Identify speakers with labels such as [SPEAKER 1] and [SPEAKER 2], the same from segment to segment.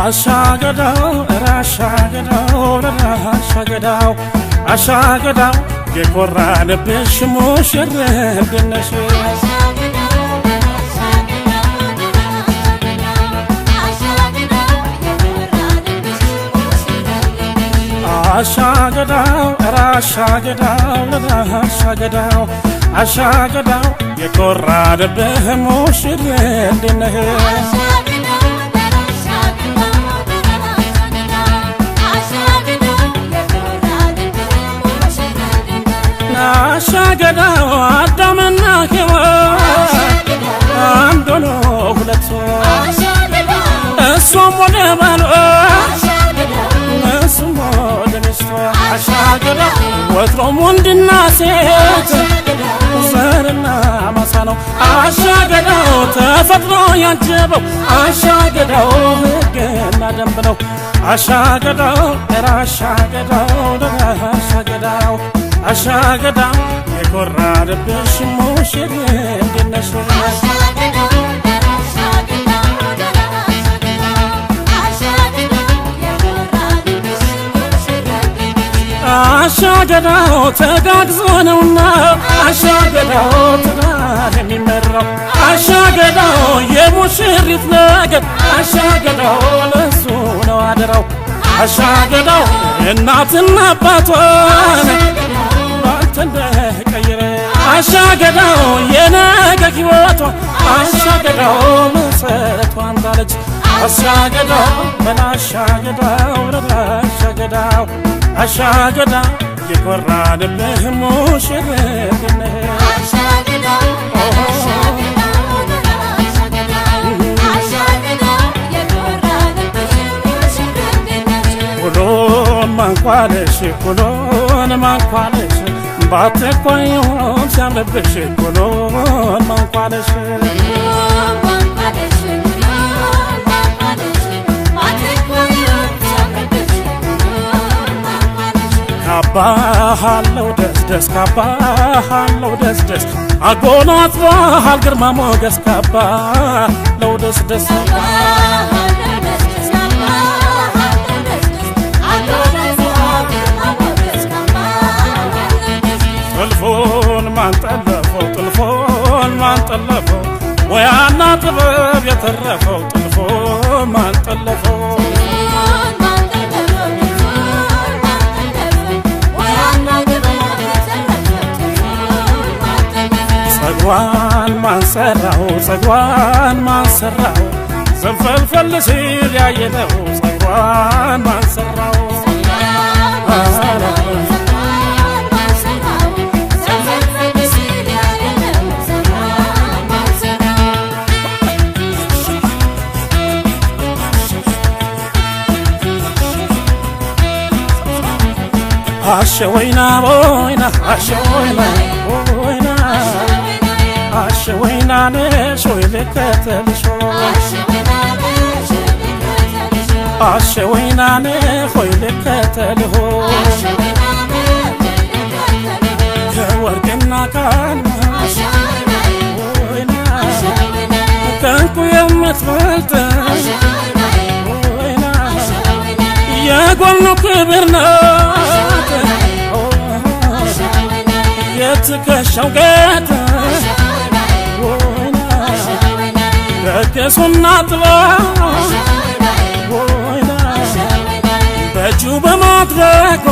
[SPEAKER 1] አሻገዳው አሻገዳው አሻገዳው የኮራንብሽ ሙሽራ ደነሽ አሻገዳው አሻገዳው የኮራንብሽ ሙሽራ ደነሽ አሻገዳው አዳምና ሔዋን አንድ ሆኖ ሁለት እሱም ወደ ባሏ እሱም ወደ ሚስቷ አሻገዳው ወትሮም ወንድና ሴት ዘርና ማሳ ነው አሻገዳው ተፈጥሮ ያጀበው አሻገዳው ሕግና ደንብ ነው አሻገዳው አሻገዳው የኮራንብሽ ሙሽራ ደነሽ አሻገዳው ተጋግዞ ነውና አሻገዳው ትዳር የሚመራው አሻገዳው የሙሽሪት ነገር አሻገዳው ለሱ ነው አደራው አሻገዳው እናትና አባቷን ባልተንደቀየረ አሻገዳው የነገ ሕይወቷ አሻገዳው መሰረቷን ጣለች አሻገዳው በላሻገዳው ረዳሻገዳው አሻገዳው የኮራንብሽ ሙሽራ ደነሽ ኩሎን ማንኳለሽ ባትቆይም ሲያምርብሽ ኩሎን ማንኳለሽ ካባሃለው ደስ ካባሃለው ደስ አጎናጽፎሃል ግርማ ሞገስ ካባለው ደስ ጥልፎን ማንጠለፈው ወያና ጥበብ የተረፈው ጥልፎን ማንጠለፈው ጸጓን ማንሰራው ዘንፈልፈል ሲል ያየነው ጸጓን ማንሰራው አሸወይና ቦይና አሸወይና ነሽ ወይ ልከተልሽ አሸወይና ነሽ ወይ ልከተልሽ ከወርቅና ከአልማዝ ከዕንቁ የምትበልጥ የጎኑ ክብር ናት የትከሻው ጌጥ ደግሱና ጥበብ በእጁ በማድረጉ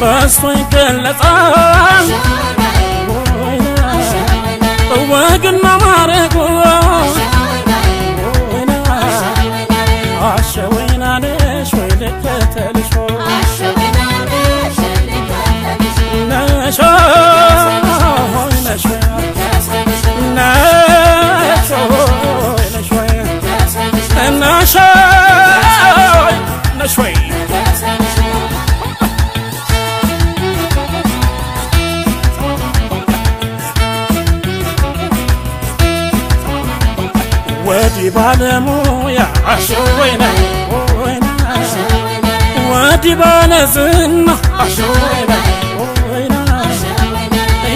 [SPEAKER 1] በስቶ ይገለጻል ወግና ማረጉ አሸወይና ነሽ ወይ ልከተልሽ ነሽ ወይ ወዲህ ባለሙያ አሸወይና ወዲህ ባለዝና አሸወይና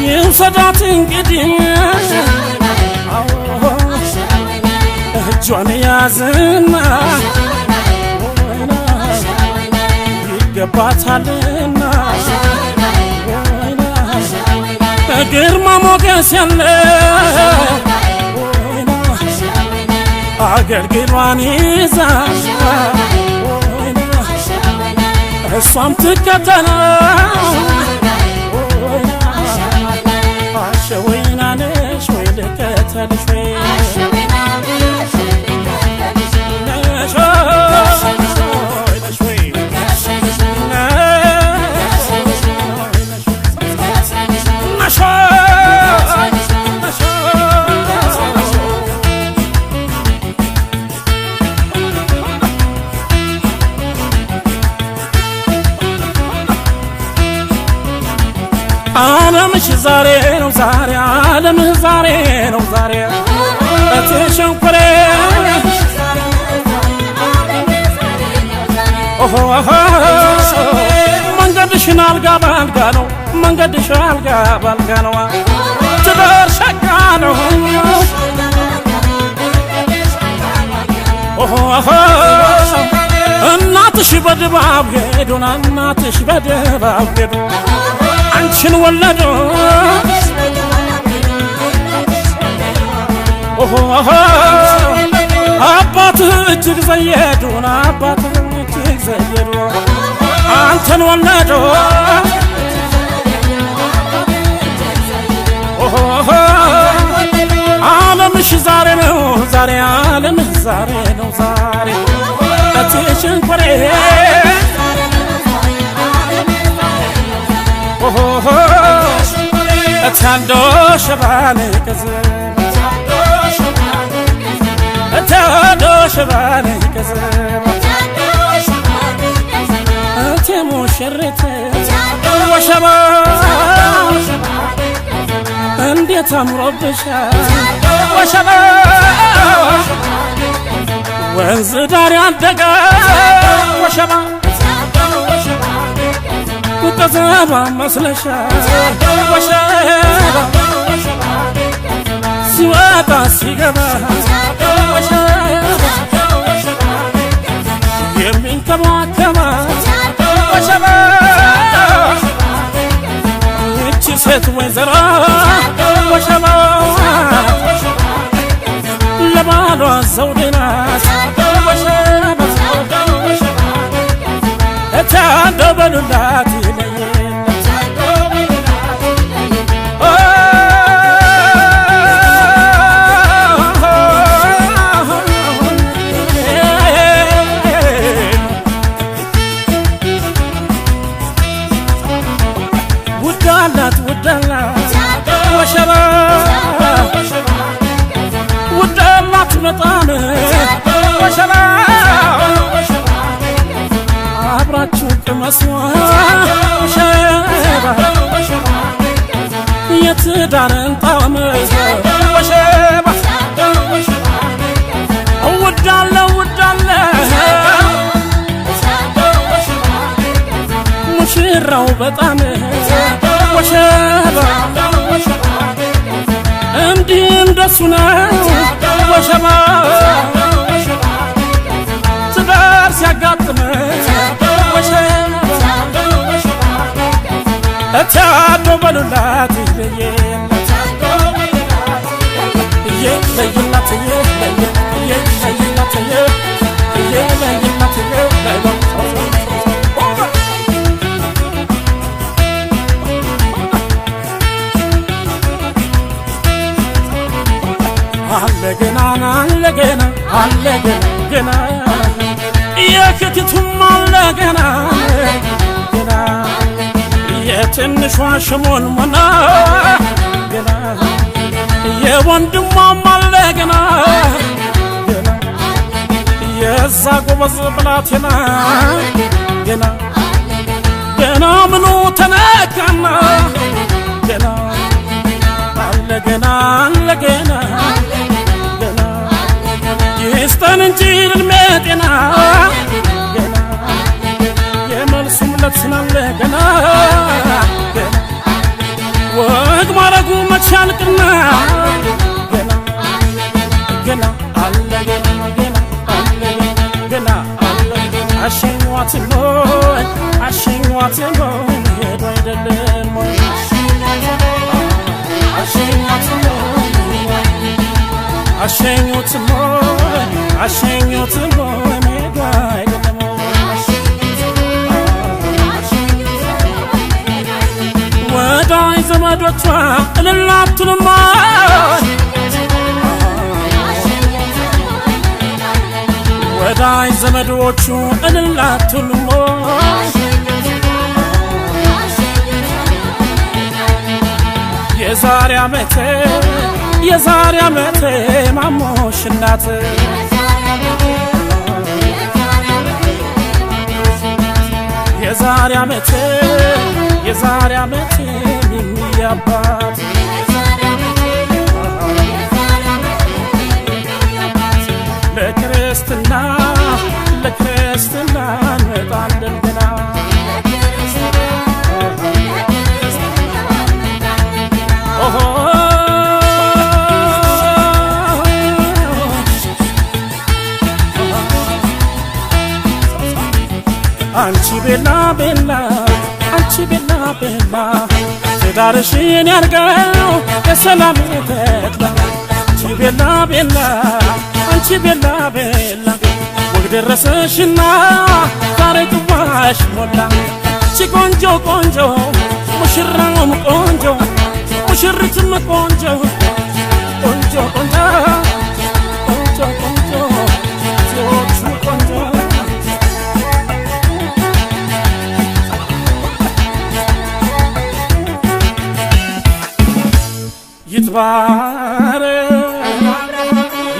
[SPEAKER 1] ይውሰዳት እንግዲህ እጅ ዝና ይገባታልና ግርማ ሞገስ ያለው አገልግሏን ይዛ እሷም ትከተለው አሸወይና ነሽ ወይ ልከተልሽ ወይ ዓለምሽ ዛሬ ነው ዛሬ ዓለምህ ዛሬ ነው ዛሬ እትሸንኮሬ መንገድሽን አልጋ ባልጋ ነው መንገድሽ አልጋ ባልጋ ነው ትደርሸጋ ነው እናትሽ በድባብ ሄዱና እናትሽ በድባብ ሄዱ አንቺን ወለዱ አባትህ እጅግ ዘየዱና አባትህ እጅግ ዘየዱ አንተን ወለዱ ዓለምሽ ዛሬ ነው ዛሬ ዓለምሽ ዛሬ ነው ዛሬ እትሸንኮሬ እታንዶ ሸባኔ ከዘባ እታንዶ ሸባኔ ከዘባ እቴ ሙሽሪት ወሸባ እንዴት አምሮብሻል ወሸባ ወንዝ ዳር ያደገ ወሸባ ከዘባ መስለሻል ወሸባ ሲወጣ ሲገባ ወሸባ የሚንከባከባት ወሸባ ይቺ ሴት ወይዘሮ ወሸባ ለባሏ ዘውዴ ናት ወሸባ እታንዶ በሉላት ውዳላት ወሸባ ውዳላት በጣም ወሸባ አብራችሁ ቅመሷ ወሸባ የትዳርን ጣዕም ወሸባ ውዳለ ሙሽራው በጣም ወሸባ እንዲህ እንደሱ ነው ወሸባ ትዳር ሲያጋጥም ወሸባ እታንዶ በሉላት አለገና የክቲቱም አለገና ገና የትንሿ ሽሞን ሞና ገና የወንድሟም አለገና ገና የዛ ጎበዝ ብላቴና ገና ገና ምኑ ተነካና ገና አለገና ይስጠን እንጂ ዕድሜ ጤና ገና የመልሱም ለትስናለ ገና ወግ ማረጉ መቻልቅና ገና አለ ገና አሸኟትሞይ አሸኟትሞይ ሄዱ አይደለም ወይ አሸኙትሞይ አሸኙትሞይ ሄዱ አይደለም ወዳይ ዘመዶቿ እልል አትሉም ወዳይ ዘመዶቹ እልል አትሉም የዛሬ ዓመት ማሞሽ እናት የዛሬ ዓመት የሚያባት ለክርስትና እንመጣለን ገና አንቺ ቤላ ትዳርሽን ያርገው የሰላም ተድላ አንቺ ቤላ ወግ ደረሰሽና ዛሬ ጥዋሽ ሞላ ቆንጆ ሙሽራውም ቆንጆ ሙሽሪትም ቆንጆ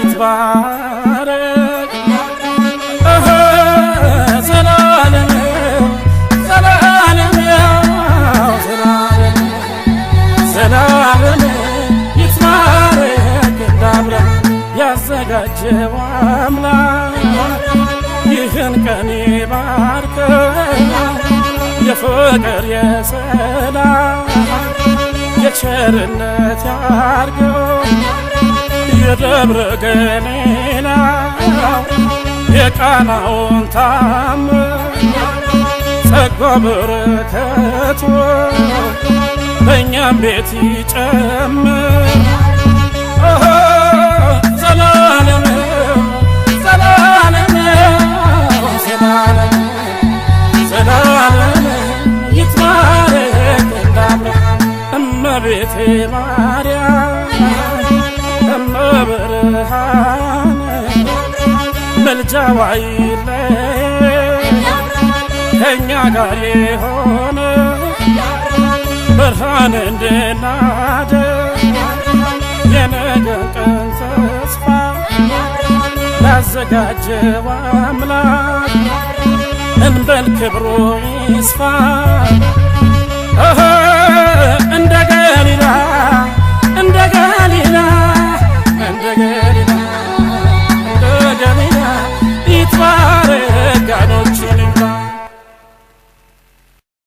[SPEAKER 1] ይትባረክ ዘላለም ይትባረክ እንዳምራ ያዘጋጀው አምላክ ይህን ቀን ይባርከው የፍቅር የሰላም የቸርነት ያርገው የደብረ ገሊላው የቃናውን ታምር ጸጋ በረከቱ በእኛም ቤት ይጨምር ዘላለም ይትባረክ እንዳምራ እመቤቴ ማርያም እመብርሃን መልጃዋ አይለየን ከእኛ ጋር የሆነ ብርሃን እንድናድር የነገን ቀን ተስፋ ላዘጋጀው አምላክ እንበል ክብሩ ይስፋ